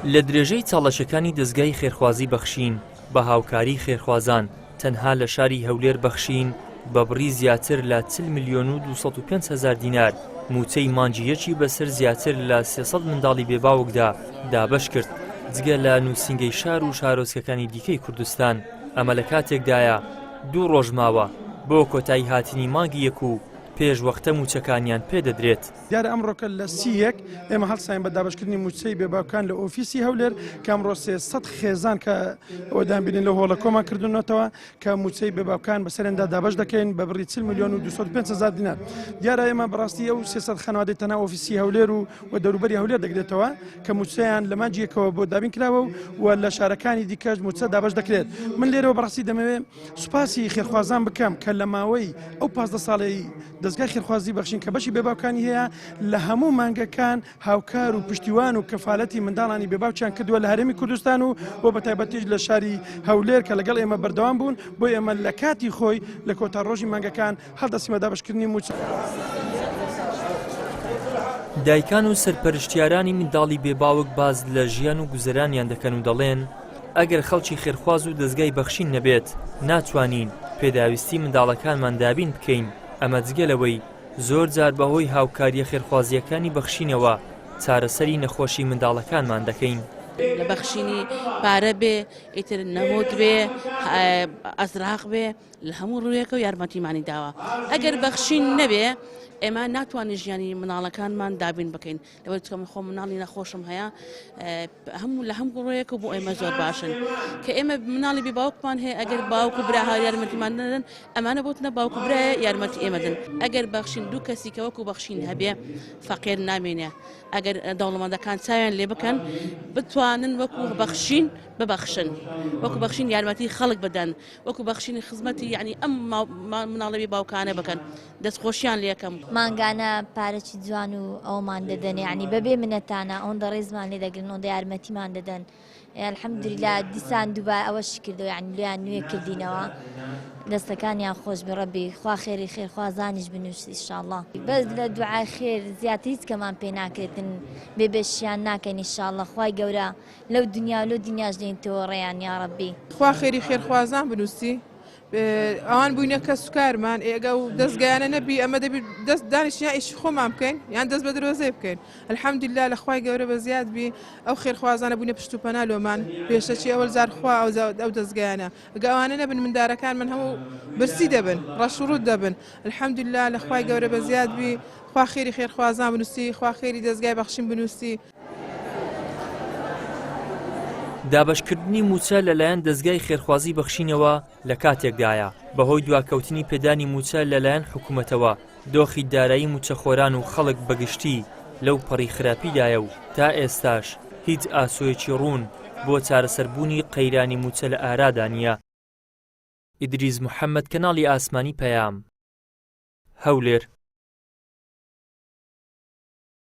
لە درێژەی چاڵەشەکانی دەستگای خێرخوازی بەخشین بە هاوکاری خێرخوازان تەنها لە شاری هەولێر بەخشین بە بڕی زیاتر لە 40,205,000 دینار موچەی مانجیەکی بەسەر زیاتر لە 300 منداڵی بێباوکدا دابەش کرد جگە لە نووسینگەی شار و شارۆچکەکانی دیکەی کوردستان. ئەمە لە کاتێکدایە 2 ڕۆژ ماوە بۆ کۆتایی هاتنی مانگی یەک و پێش وەختە موچەکانیان پێدەدرێت. دیارە ئەمڕۆکە لە سیەک ئێمە هەڵساین بە دابشکردنی موچەی بێباوکان لە ئۆفیسی هەولێر کە ئەمڕۆ 300 خێزان کە ئەوەدان بینین لە هۆڵە کۆمان کردوونەتەوە کە موچەی بێباوکان بەسەرێندا دابش دەکەین بە بڕی 40,205,000 دینار. دیارە ئێمە بەڕاستی ئەو 300 خانوادەی تەنها ئۆفیسی هەولێر و دەوروبەری هەولێر دەگرێتەوە کە موچەیان لە مانجیەکەوە بۆ دابین کراوە و لە شارەکانی دیکەش موچە دابش دەکرێت. من لێرەوە بەڕاستی دەمەوێت سوپاسی خێرخوازان بکەم کە لە ماوەی ئەو 15 ساڵی دەستگای خێرخوازی بەخشین کە بەشی بێباوکانی هەیە لە هەموو مانگەکان هاوکار و پشتیوان و کەفالەتی منداڵانی بێباوچیان کردووە لە هەرێمی کوردستان و بۆ بەتایبەتیش لە شاری هەولێر کە لەگەڵ ئێمە بەردەوام بوون بۆ ئێمە لە کاتی خۆی لە کۆتا ڕۆژی مانگەکان هەڵدەستیمە دابشکردنی موچە. دایکان و سەرپەرشتیارانی منداڵی بێباوک باز لە ژیان و گوزەرانیان دەکەن و دەڵێن ئەگەر خەڵکی خێرخواز و دەستگای بەخشین نەبێت ناتوانین پێداویستی منداڵەکانمان دابین بکەین. ئەمە جگەلەوەی زۆر جار بەهۆی هاوکاریە خێرخوازیەکانی بەخشینەوە چارەسەری نەخۆشی منداڵەکانمان دەکەین. لە بەخشینی پارە بێ ئیتر نەموت بێ ئەزراق بێ لە هەموو ڕوویەکە و یارمەتیمانی داوە. ئەگەر بەخشین نەبێ ئێمە ناتوانین ژیانی مناڵەکانمان دابین بکەین لەوەی چکەم خۆ مناڵی نەخۆشم هەیە لە هەموو ڕوویەکە بۆ ئێمە زۆر باشن کە ئێمە مناڵی بێباوکمان هەیە ئەگەر باوک و براها یارمەتیمان نەدەن ئەمانە بۆتنە باوک و برایە یارمەتی ئێمەدن. ئەگەر بەخشین دوو کەسی کە وەکو بەخشین هەبێ فەقیر نامێنێ. ئەگەر دەوڵەمەندەکان چاویان لێ بکەن بتوانن وەکو بەخشین ببەخشن وەکو بەخشین یارمەتی خەڵک بدەن وەکو بەخشینی خزمەتی یعنی ئەم مناڵەوی باوکانە بکەن دەستخۆشیان لێکەم. مانگانە پارەی جوان و ئەومان دەدەن یعنی بەبێ منەتانە ئەوەندە ڕێزمان لێ دەگرن و یارمەتیمان دەدەن. الحەمدولیلا دیسان دووبا ئەوەش کردەوە یعنی لیان نوێ کردینەوە دەستەکانیان خۆش بە ڕەبی خوا خێری خێرخوازانیش بنووسی ئینشاءڵڵا. بەس لە دوعای خێر زیاتر هیچ کەمان پێ ناکرێتن بێبێشیان ناکەین ئینشاءڵڵا. خوای گەورە لەو دنیا و لەو دنیاش دێنیتەوە ڕێیان یا ڕەبی. خوا خێری خێرخوازان بنووسی ئەوان بووینە کە سوکارمان ئێگە و دەستگایانە نەبی ئەمە دەبی دەست دانیشتیان ئیشی خۆمان بکەین یان دەست بە درۆزەی بکەین. الحەمدولیلا لە خوای گەورە بە زیاد بی ئەو خێرخوازانە بووینە پشت و پەنا لۆمان پێشەچی ئەوەل زار خوا ئەو دەستگایانە ئەگە ئەوانە نەبن مندارەکان من هەموو برسی دەبن ڕەشڕوت دەبن. الحەمدولیلا لە خوای گەورە بە زیاد بی خوا خێری خێرخوازان بنووسی خوا خێری دەستگای بەخشین بنووسی. دابشکردنی موچە لەلایەن دەستگای خێرخوازی بەخشینەوە لە کاتێکدایە بەهۆی دواکەوتنی پێدانی موچە لەلایەن حکوومەتەوە دۆخی دارایی موچەخۆران و خەڵک بەگشتی لەو پەڕی خراپیدایە و تا ئێستاش هیچ ئاسۆیەکی ڕوون بۆ چارەسەربوونی قەیرانی موچە لە ئارادا نییە. ئیدریس محەممەد کەناڵی ئاسمانی پەیام هەولێر.